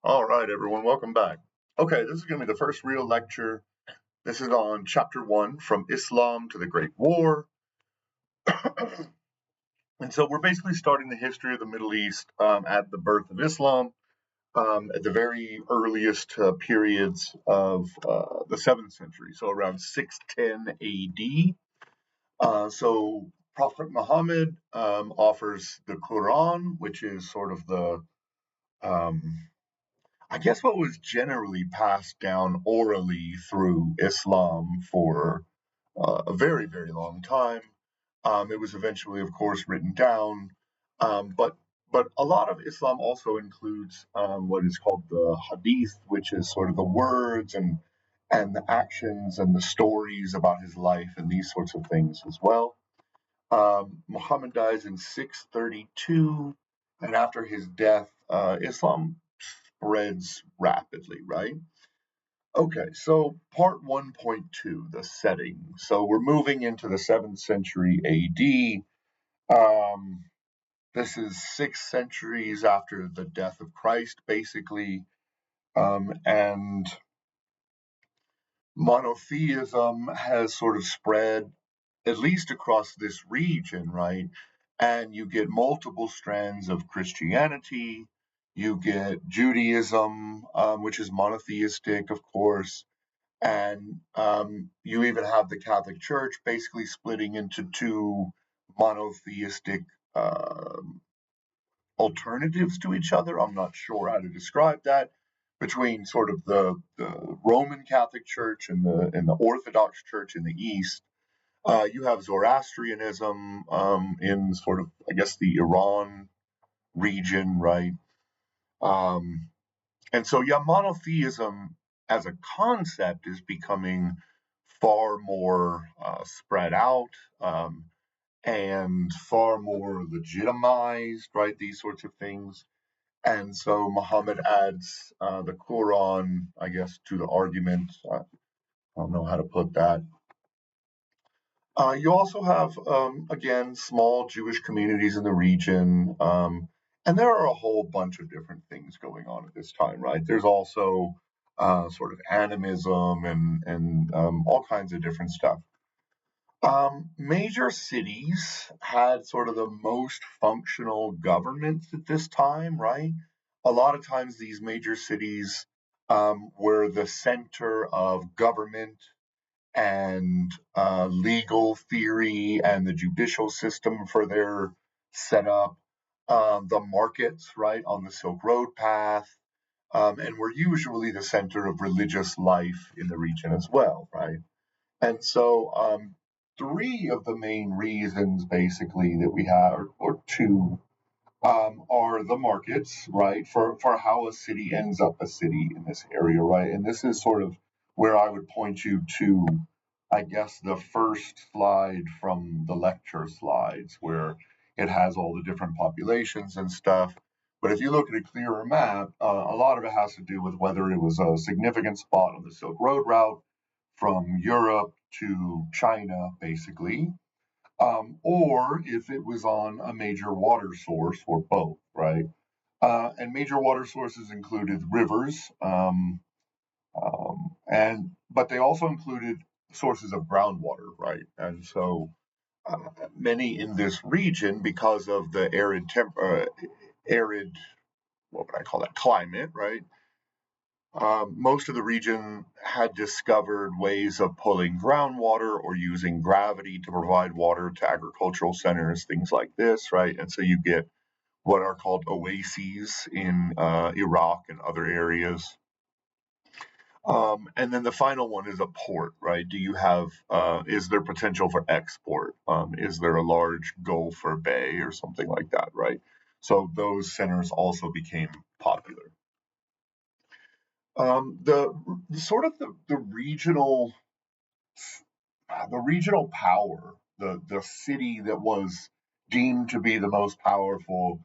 All right, everyone, welcome back. Okay, this is going to be the first real lecture. This is on chapter 1, From Islam to the Great War. And so we're basically starting the history of the Middle East at the birth of Islam, at the very earliest periods of the 7th century, so around 610 AD. So Prophet Muhammad offers the Quran, which is sort of the um, I guess what was generally passed down orally through Islam for a very, very long time. It was eventually, of course, written down, but a lot of Islam also includes what is called the Hadith, which is sort of the words and the actions and the stories about his life and these sorts of things as well. Muhammad dies in 632, and after his death, Islam spreads rapidly, right? Okay, so part 1.2, the setting. So we're moving into the 7th century AD. Um, this is 6 centuries after the death of Christ, basically. And monotheism has sort of spread at least across this region, right? And you get multiple strands of Christianity. You get Judaism, which is monotheistic, of course. And you even have the Catholic Church basically splitting into two monotheistic alternatives to each other. I'm not sure how to describe that between sort of the Roman Catholic Church and the Orthodox Church in the East. You have Zoroastrianism in sort of, I guess, the Iran region, right? Um, and so, yeah, monotheism as a concept is becoming far more spread out and far more legitimized, right? These sorts of things. And so Muhammad adds the Quran, I guess, to the argument. I don't know how to put that. You also have, again, small Jewish communities in the region. And there are a whole bunch of different things going on at this time, right? There's also sort of animism and all kinds of different stuff. Major cities had sort of the most functional governments at this time, right? A lot of times these major cities were the center of government and legal theory and the judicial system for their setup. The markets, right, on the Silk Road path, and were usually the center of religious life in the region as well, right? And so, three of the main reasons, basically, that we have, or two, are the markets, right, for how a city ends up a city in this area, right? And this is sort of where I would point you to, I guess, the first slide from the lecture slides, where it has all the different populations and stuff. But if you look at a clearer map, a lot of it has to do with whether it was a significant spot on the Silk Road route from Europe to China, basically, or if it was on a major water source or both, right? And major water sources included rivers, and but they also included sources of groundwater, right? And so many in this region, because of the arid, what would I call that, climate, right? Most of the region had discovered ways of pulling groundwater or using gravity to provide water to agricultural centers, things like this, right? And so you get what are called oases in Iraq and other areas. And then the final one is a port, right? Do you have, is there potential for export? Is there a large gulf or bay or something like that, right? So those centers also became popular. The sort of the regional power, the city that was deemed to be the most powerful,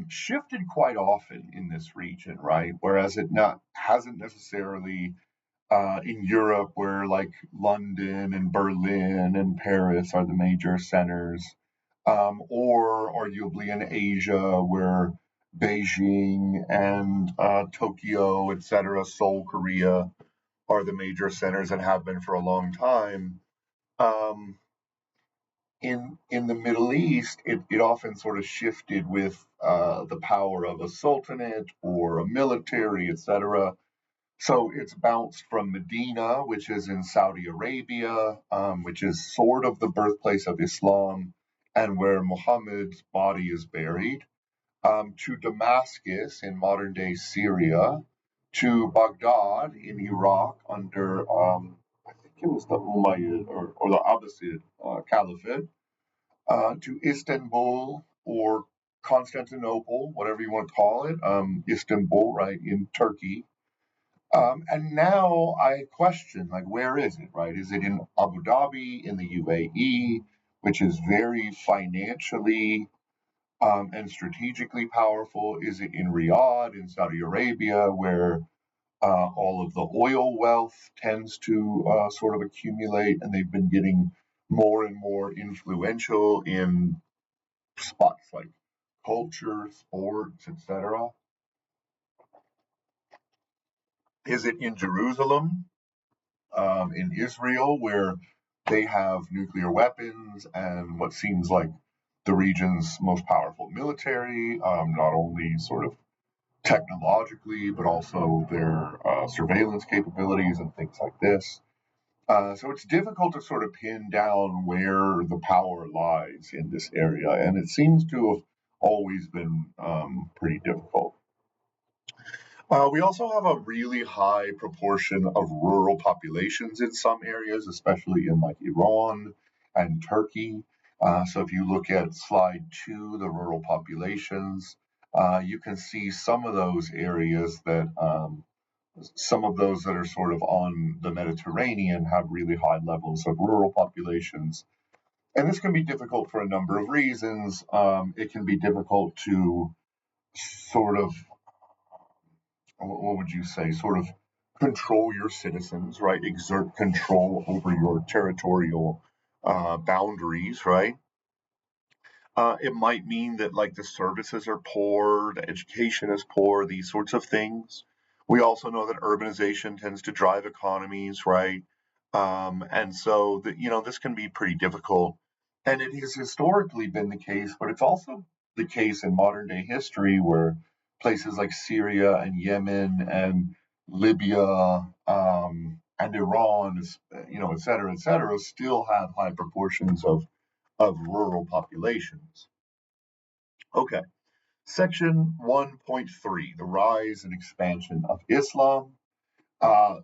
shifted quite often in this region, right? Whereas it not hasn't necessarily in Europe, where like London and Berlin and Paris are the major centers, or arguably in Asia, where Beijing and Tokyo, etc., Seoul, Korea are the major centers and have been for a long time. Um, in the Middle East, it often sort of shifted with the power of a sultanate or a military, etc. So it's bounced from Medina, which is in Saudi Arabia, which is sort of the birthplace of Islam and where Muhammad's body is buried, to Damascus in modern day Syria, to Baghdad in Iraq under, I think it was the Umayyad or the Abbasid Caliphate, to Istanbul or Constantinople, whatever you want to call it, Istanbul, right, in Turkey. And now I question, like, where is it, right? Is it in Abu Dhabi, in the UAE, which is very financially and strategically powerful? Is it in Riyadh, in Saudi Arabia, where all of the oil wealth tends to sort of accumulate, and they've been getting more and more influential in spots like culture, sports, etc.? Is it in Jerusalem, in Israel, where they have nuclear weapons and what seems like the region's most powerful military, not only sort of technologically, but also their surveillance capabilities and things like this? So it's difficult to sort of pin down where the power lies in this area, and it seems to have always been pretty difficult. We also have a really high proportion of rural populations in some areas, especially in like Iran and Turkey. So if you look at slide 2, the rural populations, you can see some of those that are sort of on the Mediterranean have really high levels of rural populations. And this can be difficult for a number of reasons. It can be difficult to sort of, what would you say, sort of control your citizens, right? Exert control over your territorial boundaries, right? It might mean that like the services are poor, the education is poor, these sorts of things. We also know that urbanization tends to drive economies, right? And so that this can be pretty difficult. And it has historically been the case, but it's also the case in modern day history where places like Syria and Yemen and Libya and Iran, et cetera, still have high proportions of rural populations. Okay, section 1.3, the rise and expansion of Islam.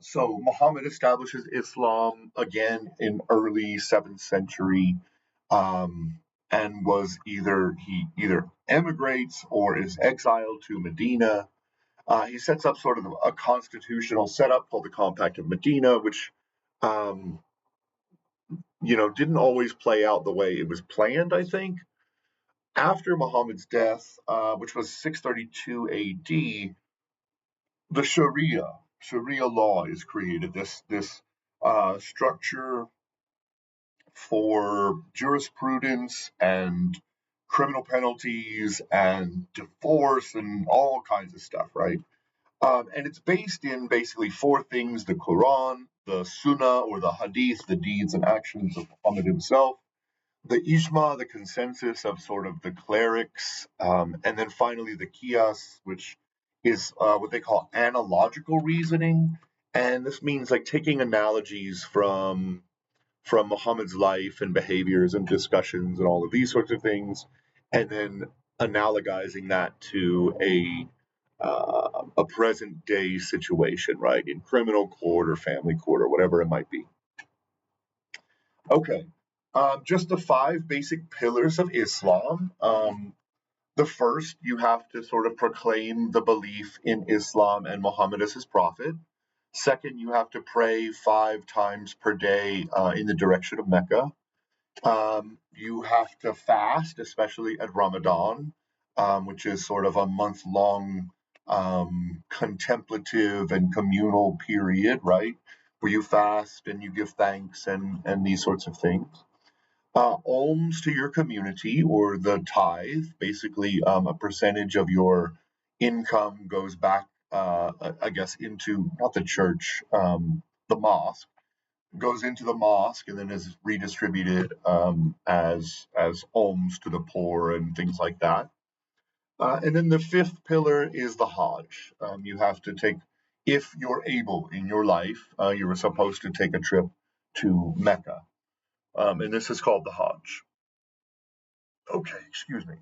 So Muhammad establishes Islam again in early 7th century, and he either emigrates or is exiled to Medina. He sets up sort of a constitutional setup called the Compact of Medina, which um, didn't always play out the way it was planned, I think. After Muhammad's death, which was 632 AD, the Sharia law is created. This structure for jurisprudence and criminal penalties and divorce and all kinds of stuff, right? And it's based in basically four things: the Quran, the Sunnah or the Hadith, the deeds and actions of Muhammad himself, the ijma, the consensus of sort of the clerics, and then finally the qiyas, which is what they call analogical reasoning. And this means like taking analogies from Muhammad's life and behaviors and discussions and all of these sorts of things, and then analogizing that to a present day situation, right, in criminal court or family court or whatever it might be. Okay, just the five basic pillars of Islam. The first, you have to sort of proclaim the belief in Islam and Muhammad as his prophet. Second, you have to pray 5 times per day in the direction of Mecca. You have to fast, especially at Ramadan, which is sort of a month-long contemplative and communal period, right? Where you fast and you give thanks and these sorts of things. Alms to your community or the tithe, basically a percentage of your income goes back, I guess, into not the church, the mosque, goes into the mosque and then is redistributed as alms to the poor and things like that. And then the fifth pillar is the Hajj. You have to take, if you're able in your life, you were supposed to take a trip to Mecca, and this is called the Hajj. Okay, excuse me.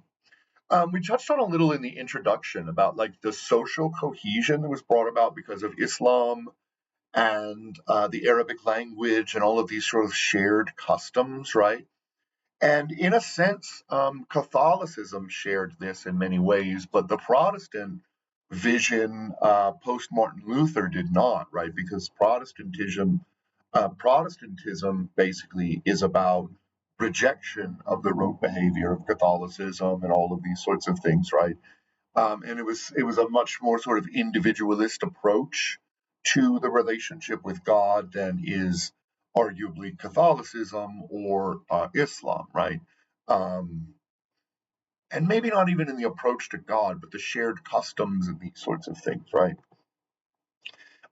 We touched on a little in the introduction about like the social cohesion that was brought about because of Islam and the Arabic language and all of these sort of shared customs, right? And in a sense, Catholicism shared this in many ways, but the Protestant vision post Martin Luther did not, right? Because Protestantism basically is about rejection of the rote behavior of Catholicism and all of these sorts of things, right? And it was a much more sort of individualist approach to the relationship with God than is arguably Catholicism or Islam, right? Um, and maybe not even in the approach to God, but the shared customs and these sorts of things, right?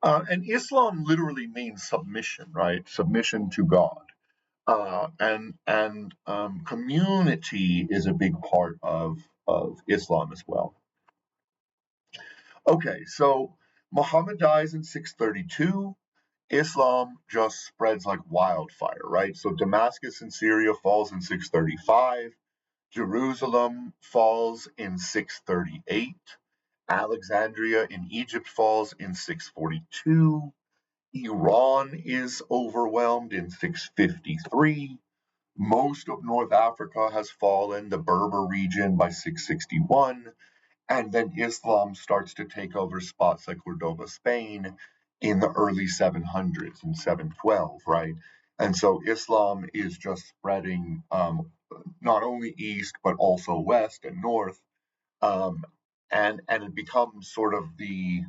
And Islam literally means submission, right? Submission to God. And community is a big part of Islam as well. Okay, so Muhammad dies in 632. Islam just spreads like wildfire, right? So Damascus in Syria falls in 635. Jerusalem falls in 638. Alexandria in Egypt falls in 642. Iran is overwhelmed in 653. Most of North Africa has fallen, the Berber region by 661. And then Islam starts to take over spots like Cordoba, Spain in the early 700s in 712, right? And so Islam is just spreading not only east, but also west and north. Um, and it becomes sort of the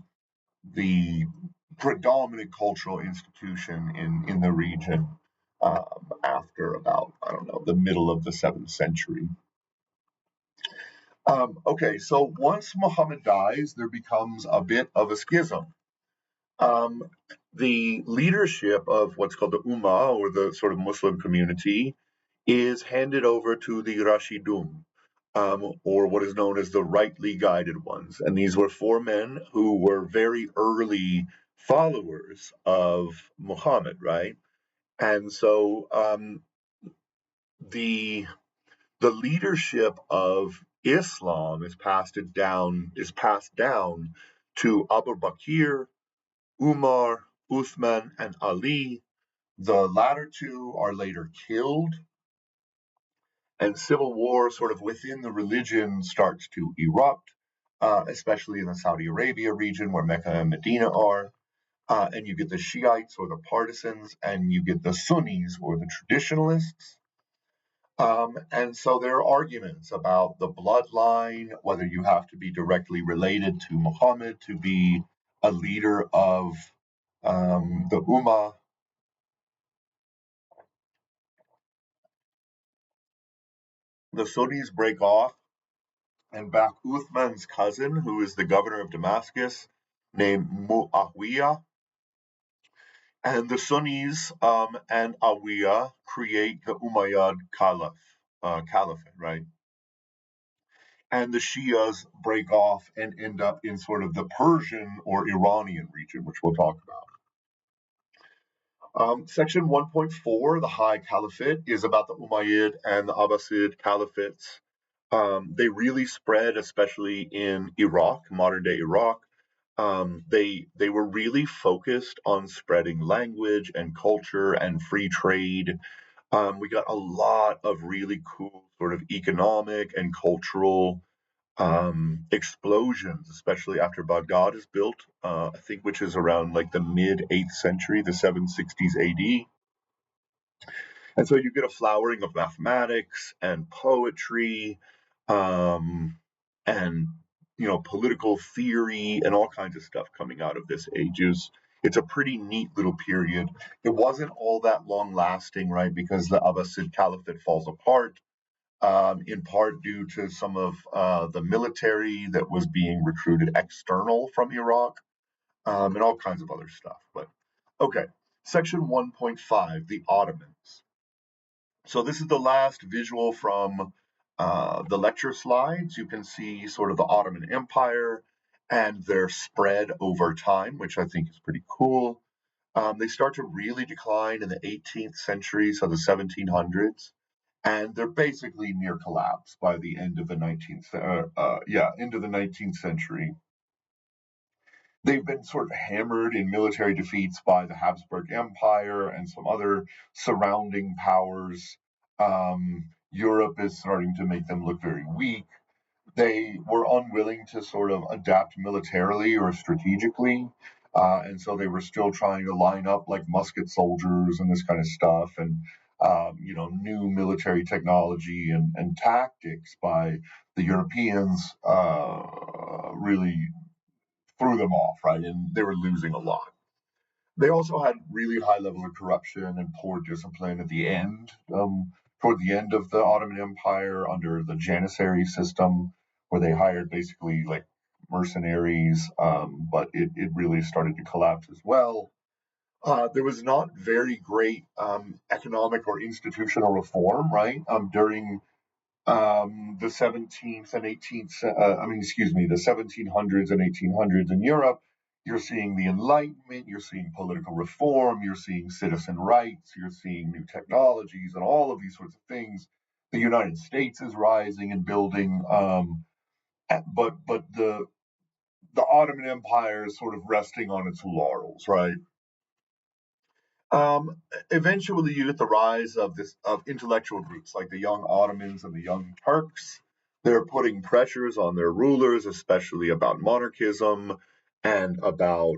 predominant cultural institution in the region after about, I don't know, the middle of the 7th century. Okay, so once Muhammad dies, there becomes a bit of a schism. Um, the leadership of what's called the Ummah, or the sort of Muslim community, is handed over to the Rashidun, or what is known as the rightly guided ones. And these were four men who were very early followers of Muhammad, right? And so the the leadership of Islam is passed down to Abu Bakr, Umar, Uthman, and Ali. The latter two are later killed, and civil war, sort of within the religion, starts to erupt, especially in the Saudi Arabia region where Mecca and Medina are. And you get the Shiites or the partisans, and you get the Sunnis or the traditionalists. And so there are arguments about the bloodline, whether you have to be directly related to Muhammad to be a leader of the Ummah. The Sunnis break off and back Uthman's cousin, who is the governor of Damascus, named Muawiyah. And the Sunnis and Awiyah create the Umayyad Caliphate, right? And the Shias break off and end up in sort of the Persian or Iranian region, which we'll talk about. Section 1.4, the High Caliphate, is about the Umayyad and the Abbasid caliphates. They really spread, especially in Iraq, modern day Iraq. They were really focused on spreading language and culture and free trade. We got a lot of really cool sort of economic and cultural explosions, especially after Baghdad is built, I think, which is around like the mid 8th century, the 760s AD. And so you get a flowering of mathematics and poetry, um, and political theory and all kinds of stuff coming out of this ages. It's a pretty neat little period. It wasn't all that long lasting, right? Because the Abbasid Caliphate falls apart. in part due to some of the military that was being recruited external from Iraq, and all kinds of other stuff. But okay, section 1.5, the Ottomans. So this is the last visual from the lecture slides. You can see sort of the Ottoman Empire and their spread over time, which I think is pretty cool. They start to really decline in the 18th century, so the 1700s, and they're basically near collapse by the end of the 19th century. They've been sort of hammered in military defeats by the Habsburg Empire and some other surrounding powers. Europe is starting to make them look very weak. They were unwilling to sort of adapt militarily or strategically. And so they were still trying to line up like musket soldiers and this kind of stuff, and new military technology and tactics by the Europeans really threw them off, right? And they were losing a lot. They also had really high level of corruption and poor discipline at the end, toward the end of the Ottoman Empire under the Janissary system, where they hired basically like mercenaries, but it really started to collapse as well. There was not very great economic or institutional reform, right, during the 17th and 18th, the 1700s and 1800s in Europe. You're seeing the Enlightenment, you're seeing political reform, you're seeing citizen rights, you're seeing new technologies, and all of these sorts of things. The United States is rising and building, but the Ottoman Empire is sort of resting on its laurels, right? Um, Eventually, you get the rise of intellectual groups like the Young Ottomans and the Young Turks. They're putting pressures on their rulers, especially about monarchism and about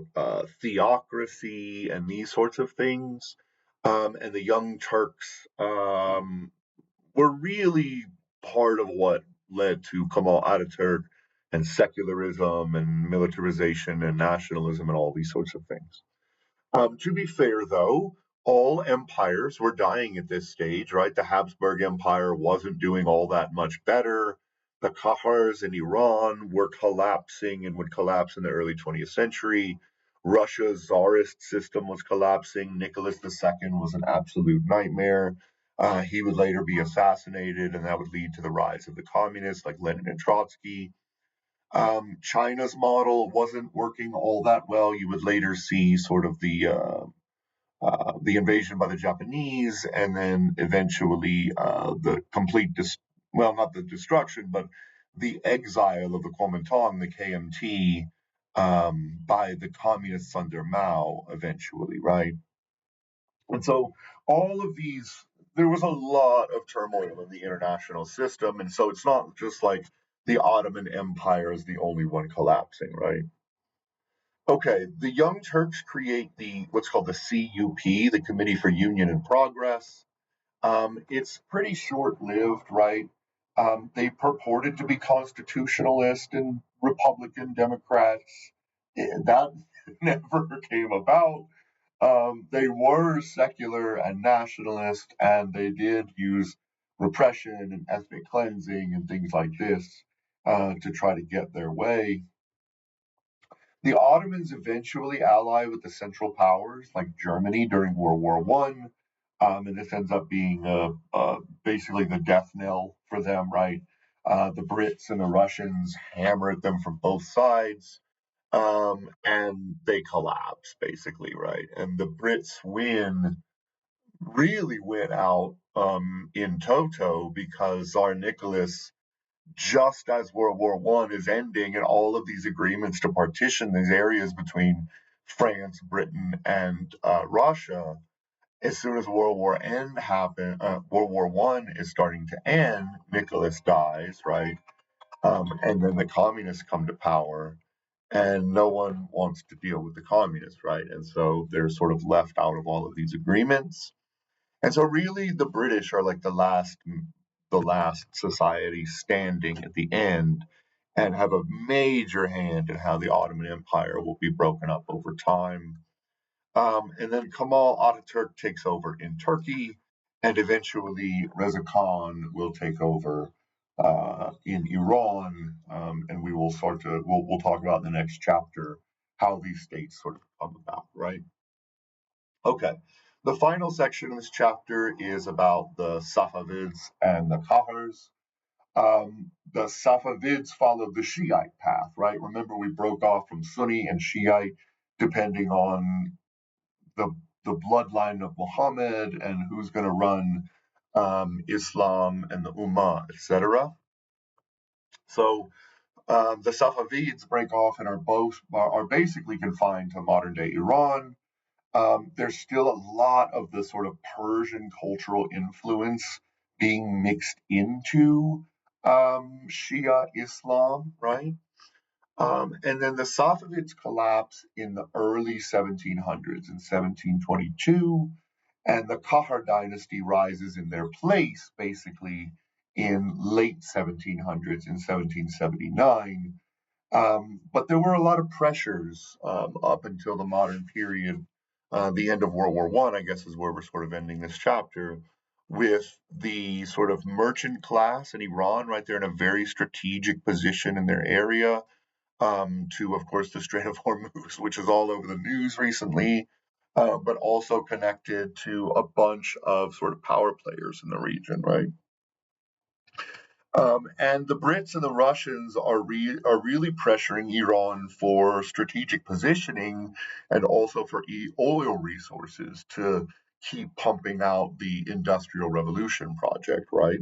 theocracy and these sorts of things. And the Young Turks were really part of what led to Kemal Ataturk and secularism and militarization and nationalism and all these sorts of things. To be fair, though, all empires were dying at this stage, right? The Habsburg Empire wasn't doing all that much better. The Kahars in Iran were collapsing and would collapse in the early 20th century. Russia's Tsarist system was collapsing. Nicholas II was an absolute nightmare. He would later be assassinated, and that would lead to the rise of the communists like Lenin and Trotsky. China's model wasn't working all that well. You would later see sort of the invasion by the Japanese, and then eventually the not the destruction, but the exile of the Kuomintang, the KMT, by the communists under Mao eventually, right? And so all of these, there was a lot of turmoil in the international system. And so it's not just like the Ottoman Empire is the only one collapsing, right? Okay, the Young Turks create the what's called the CUP, the Committee for Union and Progress. It's pretty short-lived, right? They purported to be constitutionalist and Republican Democrats. That never came about. They were secular and nationalist, and they did use repression and ethnic cleansing and things like this to try to get their way. The Ottomans eventually ally with the Central Powers like Germany during World War One, and this ends up being basically the death knell for them, right? The Brits and the Russians hammer at them from both sides, and they collapse basically, right? And the Brits really win out in toto because Tsar Nicholas, just as World War One is ending and all of these agreements to partition these areas between France, Britain, and Russia, as soon as World War One is starting to end, Nicholas dies, right? And then the communists come to power, and no one wants to deal with the communists, right? And so they're sort of left out of all of these agreements. And so really the British are like the last society standing at the end and have a major hand in how the Ottoman Empire will be broken up over time. And then Kemal Ataturk takes over in Turkey, and eventually Reza Khan will take over in Iran, and we will we'll talk about in the next chapter how these states sort of come about, right? Okay. The final section of this chapter is about the Safavids and the Kahars. The Safavids followed the Shiite path, right? Remember, we broke off from Sunni and Shiite depending on the the bloodline of Muhammad and who's going to run Islam and the Ummah, etc. So the Safavids break off and are basically confined to modern day Iran. There's still a lot of the sort of Persian cultural influence being mixed into Shia Islam, right? And then the Safavids collapse in the early 1700s, in 1722, and the Kahar dynasty rises in their place, basically, in late 1700s, in 1779. But there were a lot of pressures up until the modern period. The end of World War I guess, is where we're sort of ending this chapter, with the sort of merchant class in Iran, right? They're in a very strategic position in their area, to, of course, the Strait of Hormuz, which is all over the news recently, but also connected to a bunch of sort of power players in the region, right? And the Brits and the Russians are really pressuring Iran for strategic positioning and also for oil resources to keep pumping out the Industrial Revolution project, right?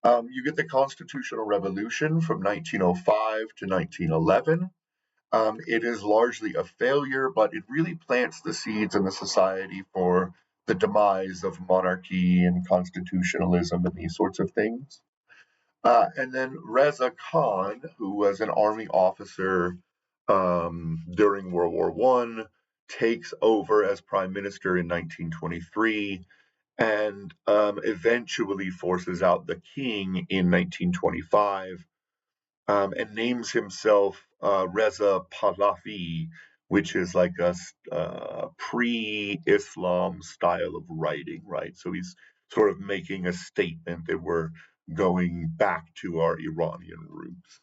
You get the Constitutional Revolution from 1905 to 1911. It is largely a failure, but it really plants the seeds in the society for the demise of monarchy and constitutionalism and these sorts of things. And then Reza Khan, who was an army officer during World War I, takes over as prime minister in 1923 and eventually forces out the king in 1925, and names himself Reza Pahlavi, which is like a pre-Islam style of writing, right? So he's sort of making a statement that we're going back to our Iranian roots.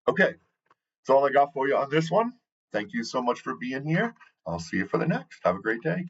Okay, that's all I got for you on this one. Thank you so much for being here. I'll see you for the next. Have a great day.